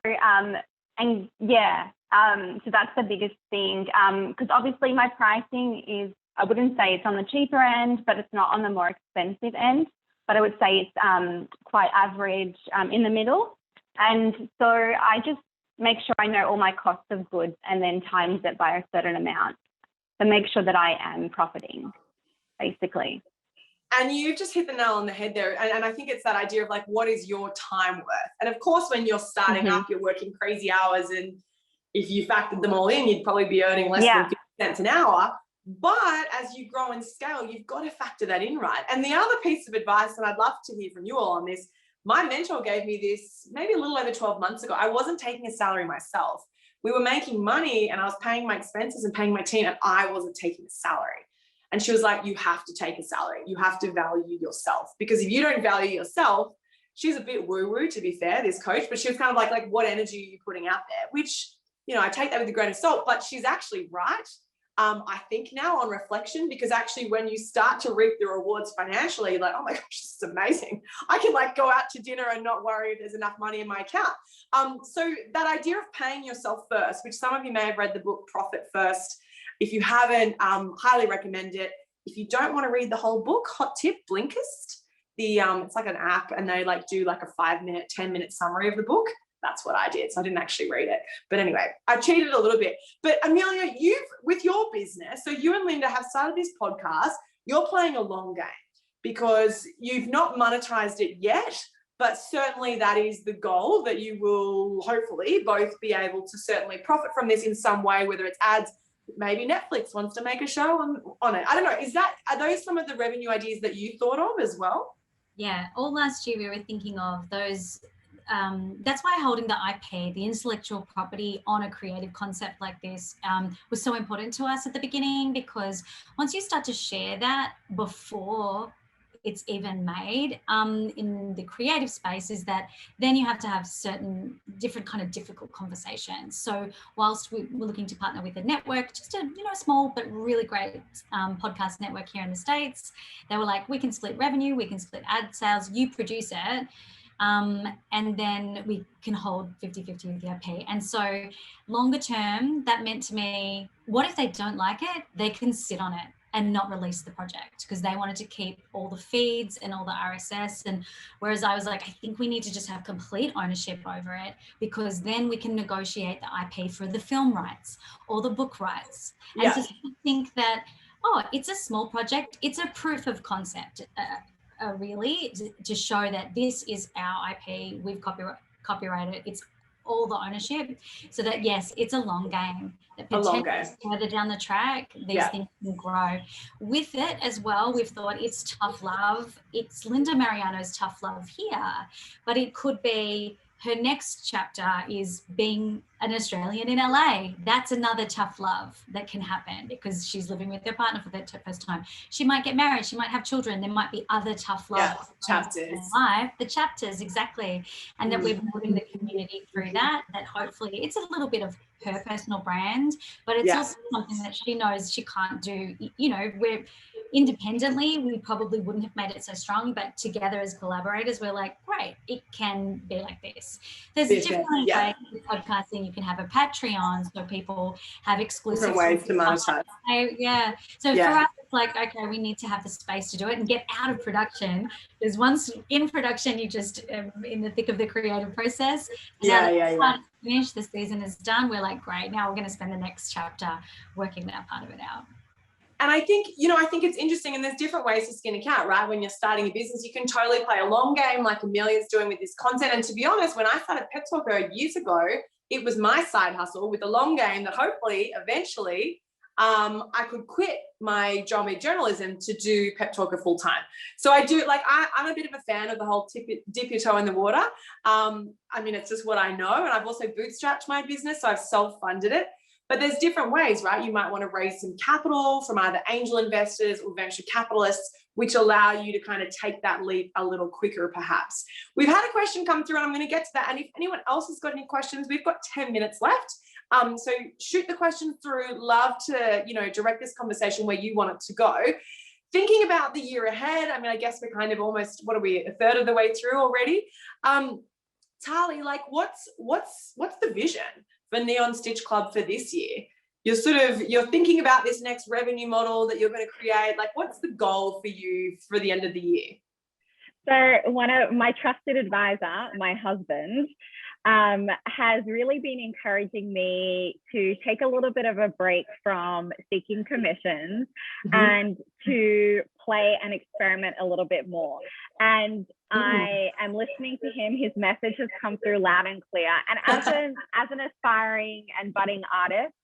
and yeah, so that's the biggest thing. Because obviously my pricing is, I wouldn't say it's on the cheaper end, but it's not on the more expensive end. But I would say it's quite average, in the middle. And so I just make sure I know all my costs of goods and then times it by a certain amount to make sure that I am profiting, basically. And you've just hit the nail on the head there. And I think it's that idea of like, what is your time worth? And of course, when you're starting up, you're working crazy hours. And if you factored them all in, you'd probably be earning less than 50 cents an hour. But as you grow and scale, you've got to factor that in, right? And the other piece of advice, and I'd love to hear from you all on this, my mentor gave me this maybe a little over 12 months ago. I wasn't taking a salary myself. We were making money and I was paying my expenses and paying my team, and I wasn't taking a salary. And she was like, you have to take a salary. You have to value yourself, because if you don't value yourself, she's a bit woo-woo, to be fair, this coach, but she was kind of like, what energy are you putting out there? Which, you know, I take that with a grain of salt, but she's actually right. I think now on reflection, because actually when you start to reap the rewards financially, you're like, oh my gosh, this is amazing. I can like go out to dinner and not worry if there's enough money in my account. So that idea of paying yourself first, which some of you may have read the book Profit First. If you haven't, highly recommend it. If you don't want to read the whole book, hot tip, Blinkist. It's like an app, and they like do like a 5-minute, 10-minute summary of the book. That's what I did. So I didn't actually read it. But anyway, I cheated a little bit. But Amelia, you've, with your business, so you and Linda have started this podcast, you're playing a long game because you've not monetized it yet, but certainly that is the goal, that you will hopefully both be able to certainly profit from this in some way, whether it's ads, maybe Netflix wants to make a show on it. I don't know. Are those some of the revenue ideas that you thought of as well? Yeah, all last year we were thinking of those. That's why holding the IP, the intellectual property on a creative concept like this was so important to us at the beginning, because once you start to share that before it's even made in the creative space, is that then you have to have certain different kind of difficult conversations. So whilst we're looking to partner with a network, just a small but really great podcast network here in the States, they were like, we can split revenue, we can split ad sales, you produce it. And then we can hold 50-50 with the IP. And so longer term, that meant to me, what if they don't like it? They can sit on it and not release the project, because they wanted to keep all the feeds and all the RSS. And whereas I was like, I think we need to just have complete ownership over it, because then we can negotiate the IP for the film rights or the book rights. And to think that, it's a small project, it's a proof of concept. Really to show that this is our IP, we've copyrighted, it's all the ownership, so that yes, it's a long game, that potentially further down the track these things can grow. With it as well, we've thought it's tough love, it's Linda Mariano's tough love here, but it could be her next chapter is being an Australian in LA. That's another tough love that can happen, because she's living with her partner for the first time. She might get married, she might have children. There might be other tough love chapters in life, the chapters, exactly. And that we're building the community through that hopefully it's a little bit of her personal brand, but it's also something that she knows she can't do. We're independently, we probably wouldn't have made it so strong, but together as collaborators, we're like, great, it can be like this. There's different ways of podcasting. You can have a Patreon, so people have exclusive ways to monetize. So for us, it's like, okay, we need to have the space to do it and get out of production. Because once in production, you just in the thick of the creative process. Finished, the season is done. We're like, great, now we're going to spend the next chapter working that part of it out. And I think it's interesting, and there's different ways to skin a cat, right? When you're starting a business, you can totally play a long game like Amelia's doing with this content. And to be honest, when I started Pep Talker years ago, it was my side hustle with a long game that hopefully eventually I could quit my job in journalism to do Pep Talker full time. So I do, like, I'm a bit of a fan of the whole dip your toe in the water. It's just what I know. And I've also bootstrapped my business, so I've self-funded it. But there's different ways, right? You might want to raise some capital from either angel investors or venture capitalists, which allow you to kind of take that leap a little quicker, perhaps. We've had a question come through, and I'm going to get to that. And if anyone else has got any questions, we've got 10 minutes left. So shoot the questions through. Love to, direct this conversation where you want it to go. Thinking about the year ahead, I guess we're kind of almost, what are we, a third of the way through already? Tali, like, what's the vision for Neon Stitch Club for this year? You're thinking about this next revenue model that you're going to create. Like, what's the goal for you for the end of the year? So one of my trusted advisor, my husband, has really been encouraging me to take a little bit of a break from seeking commissions and to play and experiment a little bit more. And I am listening to him. His message has come through loud and clear. And as an aspiring and budding artist,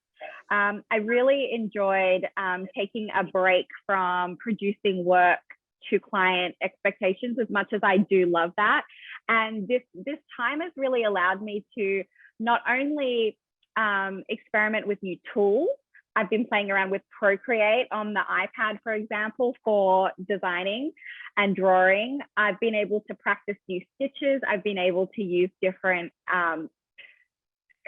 I really enjoyed taking a break from producing work to client expectations, as much as I do love that. And this time has really allowed me to not only experiment with new tools, I've been playing around with Procreate on the iPad, for example, for designing and drawing. I've been able to practice new stitches. I've been able to use different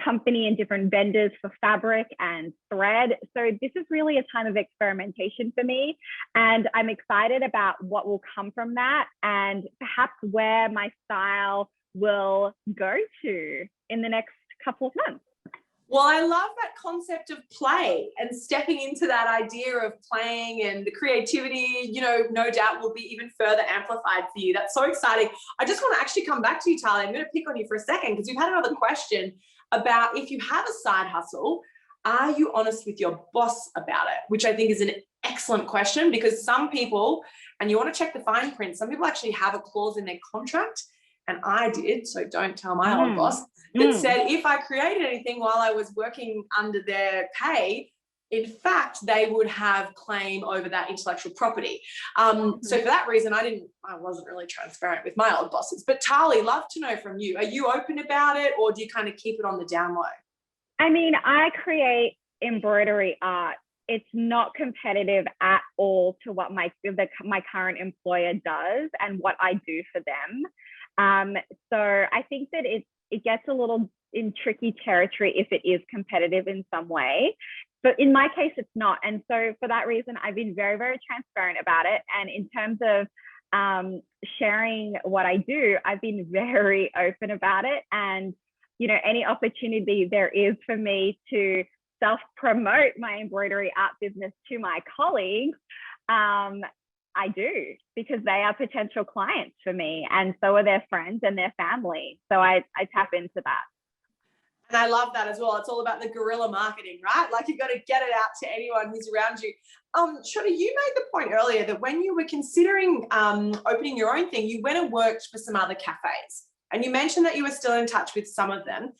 company and different vendors for fabric and thread. So this is really a time of experimentation for me. And I'm excited about what will come from that and perhaps where my style will go to in the next couple of months. Well, I love that concept of play and stepping into that idea of playing, and the creativity, you know, no doubt will be even further amplified for you. That's so exciting. I just want to actually come back to you, Tali. I'm going to pick on you for a second because we've had another question about if you have a side hustle, are you honest with your boss about it? Which I think is an excellent question, because some people, and you want to check the fine print, some people actually have a clause in their contract, and I did, so don't tell my old boss, that said if I created anything while I was working under their pay, in fact, they would have claim over that intellectual property. So for that reason, I wasn't really transparent with my old bosses. But Tali, love to know from you. Are you open about it, or do you kind of keep it on the down low? I mean, I create embroidery art. It's not competitive at all to what my current employer does and what I do for them. So I think that it gets a little in tricky territory if it is competitive in some way. But in my case, it's not. And so for that reason, I've been very, very transparent about it. And in terms of sharing what I do, I've been very open about it. And, you know, any opportunity there is for me to self-promote my embroidery art business to my colleagues, I do, because they are potential clients for me, and so are their friends and their family. So I tap into that. And I love that as well. It's all about the guerrilla marketing, right? Like, you've got to get it out to anyone who's around you. Shona, you made the point earlier that when you were considering opening your own thing, you went and worked for some other cafes, and you mentioned that you were still in touch with some of them.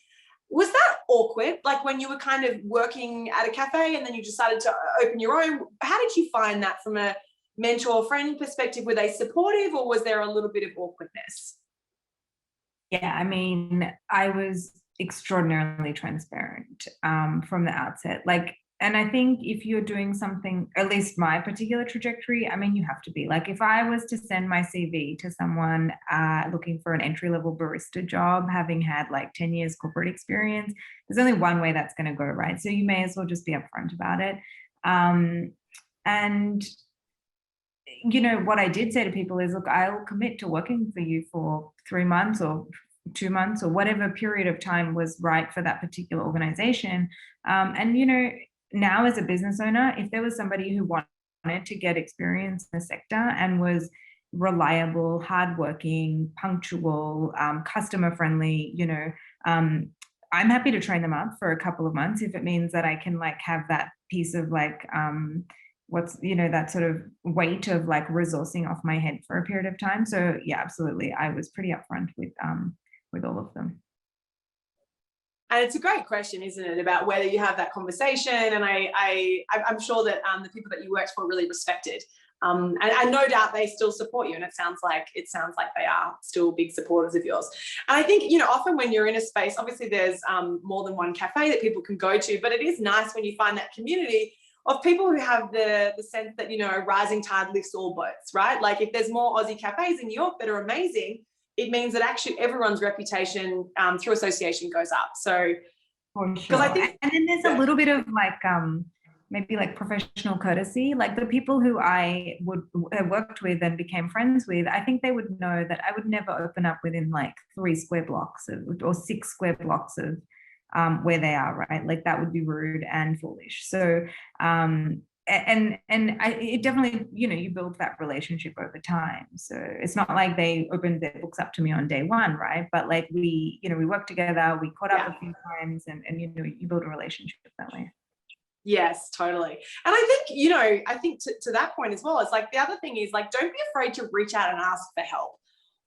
Was that awkward? Like, when you were kind of working at a cafe and then you decided to open your own, how did you find that from a mentor friend perspective? Were they supportive, or was there a little bit of awkwardness? Yeah, I mean, I was extraordinarily transparent from the outset. Like, and I think if you're doing something, at least my particular trajectory, I mean, you have to be. Like, if I was to send my CV to someone looking for an entry-level barista job, having had like 10 years corporate experience, there's only one way that's going to go, right? So you may as well just be upfront about it. And you know, what I did say to people is, look, I'll commit to working for you for 3 months or 2 months or whatever period of time was right for that particular organization. And, you know, now as a business owner, if there was somebody who wanted to get experience in the sector and was reliable, hardworking, punctual, customer friendly, you know, I'm happy to train them up for a couple of months if it means that I can like have that piece of like, what's, you know, that sort of weight of like resourcing off my head for a period of time. So yeah, absolutely. I was pretty upfront with all of them. And it's a great question, isn't it, about whether you have that conversation. And I'm sure that the people that you worked for really respected. And no doubt they still support you. And it sounds like they are still big supporters of yours. And I think, you know, often when you're in a space, obviously there's more than one cafe that people can go to, but it is nice when you find that community of people who have the sense that, you know, a rising tide lifts all boats, right? Like, if there's more Aussie cafes in New York that are amazing, it means that actually everyone's reputation through association goes up. So, because I think, and then there's a little bit of like maybe like professional courtesy. Like, the people who I would have worked with and became friends with, I think they would know that I would never open up within like 3 square blocks or 6 square blocks of where they are, right? Like, that would be rude and foolish. So it definitely, you know, you build that relationship over time. So it's not like they opened their books up to me on day one, right? But like, we worked together, we caught up a few times, and you know, you build a relationship that way. Yes, totally. And I think, you know, to that point as well, it's like, the other thing is like, don't be afraid to reach out and ask for help.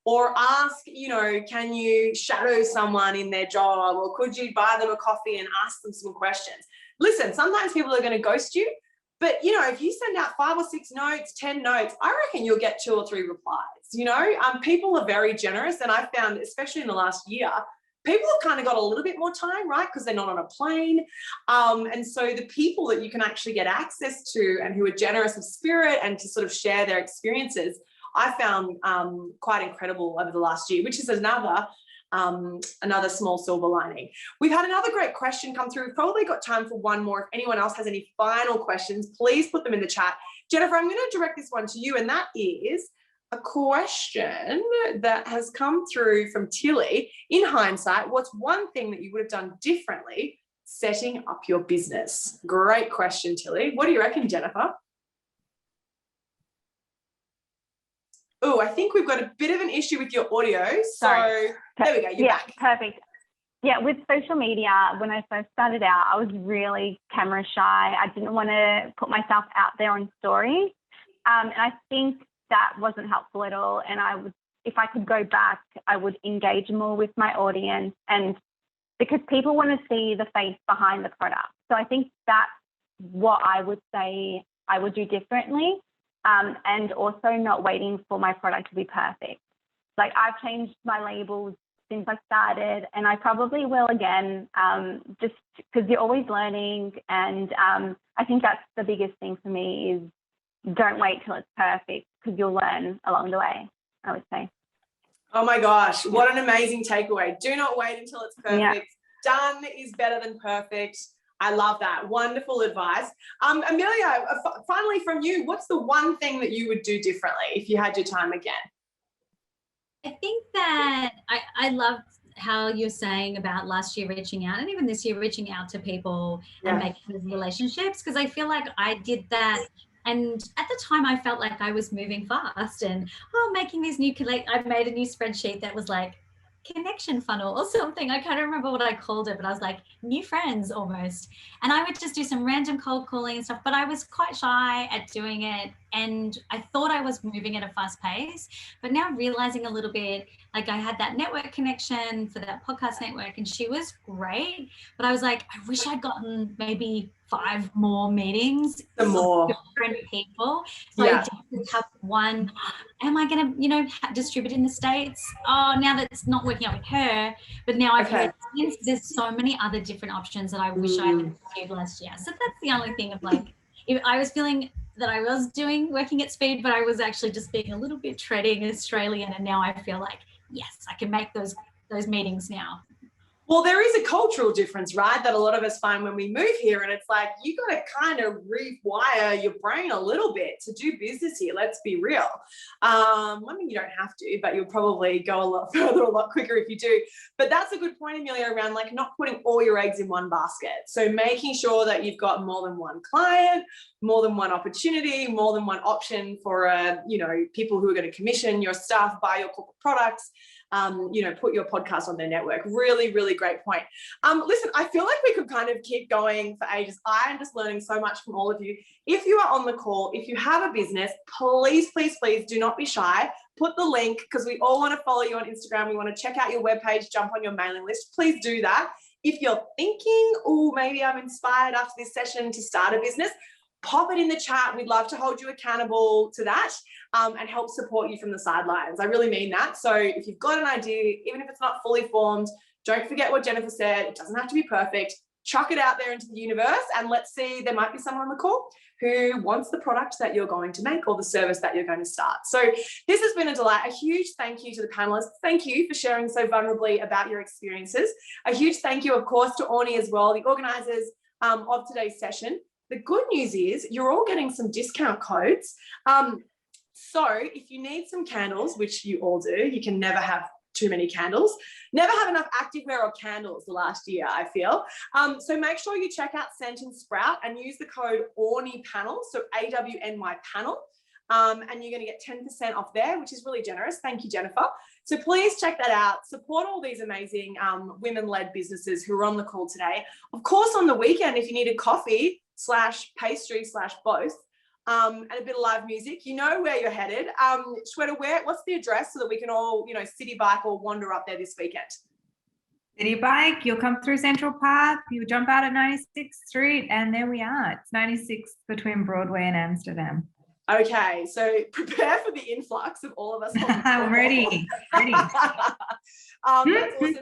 Or ask, you know, can you shadow someone in their job, or could you buy them a coffee and ask them some questions? Listen, sometimes people are going to ghost you, but, you know, if you send out 5 or 6 notes, 10 notes, I reckon you'll get 2 or 3 replies. You know, people are very generous, and I found, especially in the last year, people have kind of got a little bit more time, right? Because they're not on a plane. And so the people that you can actually get access to and who are generous of spirit and to sort of share their experiences, I found quite incredible over the last year, which is another small silver lining. We've had another great question come through. We've probably got time for one more. If anyone else has any final questions, please put them in the chat. Jennifer, I'm going to direct this one to you, and that is a question that has come through from Tilly. In hindsight, what's one thing that you would have done differently setting up your business? Great question, Tilly. What do you reckon, Jennifer? Oh, I think we've got a bit of an issue with your audio. So there we go. You're back. Perfect. Yeah, with social media, when I first started out, I was really camera shy. I didn't want to put myself out there on stories. And I think that wasn't helpful at all. And if I could go back, I would engage more with my audience, and because people want to see the face behind the product. So I think that's what I would say I would do differently. And also not waiting for my product to be perfect. Like, I've changed my labels since I started, and I probably will again, just because you're always learning. And I think that's the biggest thing for me is don't wait till it's perfect, because you'll learn along the way, I would say. Oh my gosh, what an amazing takeaway. Do not wait until it's perfect. Yeah. Done is better than perfect. I love that. Wonderful advice. Amelia, finally from you, what's the one thing that you would do differently if you had your time again? I think that I love how you're saying about last year reaching out, and even this year reaching out to people and making those relationships, because I feel like I did that. And at the time I felt like I was moving fast and making these new, I made a new spreadsheet that was like connection funnel or something. I can't remember what I called it, but I was like new friends almost. And I would just do some random cold calling and stuff, but I was quite shy at doing it. And I thought I was moving at a fast pace, but now realizing a little bit, like I had that network connection for that podcast network and she was great, but I was like, I wish I'd gotten maybe 5 more meetings with different people. So I didn't have one. Am I going to, distribute in the States? Oh, now that's not working out with her, but now I've heard there's so many other different options that I wish I had pursued last year. So that's the only thing of like, if I was feeling that I was working at speed, but I was actually just being a little bit treading Australian. And now I feel like, yes, I can make those meetings now. Well, there is a cultural difference, right, that a lot of us find when we move here, and it's like you got to kind of rewire your brain a little bit to do business here. Let's be real. I mean, you don't have to, but you'll probably go a lot further, a lot quicker if you do. But that's a good point, Amelia, around like not putting all your eggs in one basket. So making sure that you've got more than one client, more than one opportunity, more than one option for, people who are going to commission your stuff, buy your corporate products. Put your podcast on their network. Really, really great point. Listen, I feel like we could kind of keep going for ages. I am just learning so much from all of you. If you are on the call, if you have a business, please, please, please do not be shy. Put the link, because we all want to follow you on Instagram. We want to check out your webpage, jump on your mailing list. Please do that. If you're thinking, maybe I'm inspired after this session to start a business, pop it in the chat. We'd love to hold you accountable to that and help support you from the sidelines. I really mean that. So if you've got an idea, even if it's not fully formed, don't forget what Jennifer said. It doesn't have to be perfect. Chuck it out there into the universe, and let's see, there might be someone on the call who wants the product that you're going to make or the service that you're going to start. So this has been a delight. A huge thank you to the panelists. Thank you for sharing so vulnerably about your experiences. A huge thank you, of course, to Orny as well, the organisers of today's session. The good news is you're all getting some discount codes. So if you need some candles, which you all do, you can never have too many candles. Never have enough activewear or candles the last year, I feel. So make sure you check out Scent and Sprout and use the code ORNYPanel, so AWNY panel. And you're going to get 10% off there, which is really generous. Thank you, Jennifer. So please check that out. Support all these amazing women-led businesses who are on the call today. Of course, on the weekend, if you need a coffee /pastry/both, and a bit of live music, you know where you're headed. Shweta, what's the address so that we can all, city bike or wander up there this weekend? City bike, you'll come through Central Park, you jump out at 96th Street, and there we are. It's 96 between Broadway and Amsterdam. Okay, so prepare for the influx of all of us. I'm ready. That's awesome.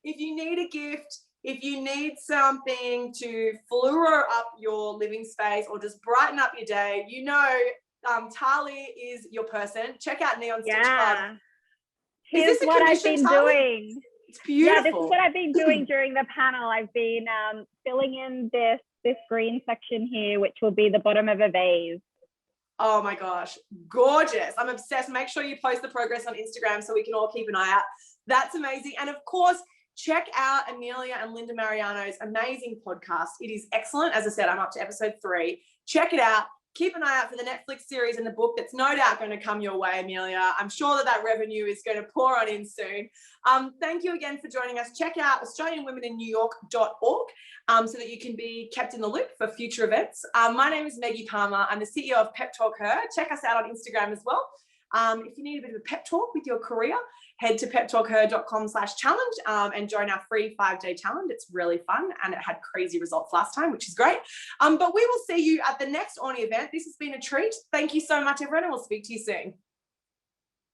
if you need a gift, if you need something to fluoro up your living space or just brighten up your day, you know, Tali is your person. Check out Neon Stitch Club. Here's what I've been doing. It's beautiful. Yeah, this is what I've been doing during the panel. I've been filling in this green section here, which will be the bottom of a vase. Oh my gosh, gorgeous. I'm obsessed. Make sure you post the progress on Instagram so we can all keep an eye out. That's amazing. And of course, check out Amelia and Linda Mariano's amazing podcast. It is excellent. As I said, I'm up to episode 3. Check it out. Keep an eye out for the Netflix series and the book that's no doubt going to come your way, Amelia. I'm sure that revenue is going to pour on in soon. Thank you again for joining us. Check out AustralianWomenInNewYork.org so that you can be kept in the loop for future events. My name is Maggie Palmer. I'm the CEO of Pep Talk Her. Check us out on Instagram as well. If you need a bit of a pep talk with your career, head to peptalkher.com/challenge and join our free 5-day challenge. It's really fun and it had crazy results last time, which is great. But we will see you at the next Orny event. This has been a treat. Thank you so much, everyone, and we'll speak to you soon.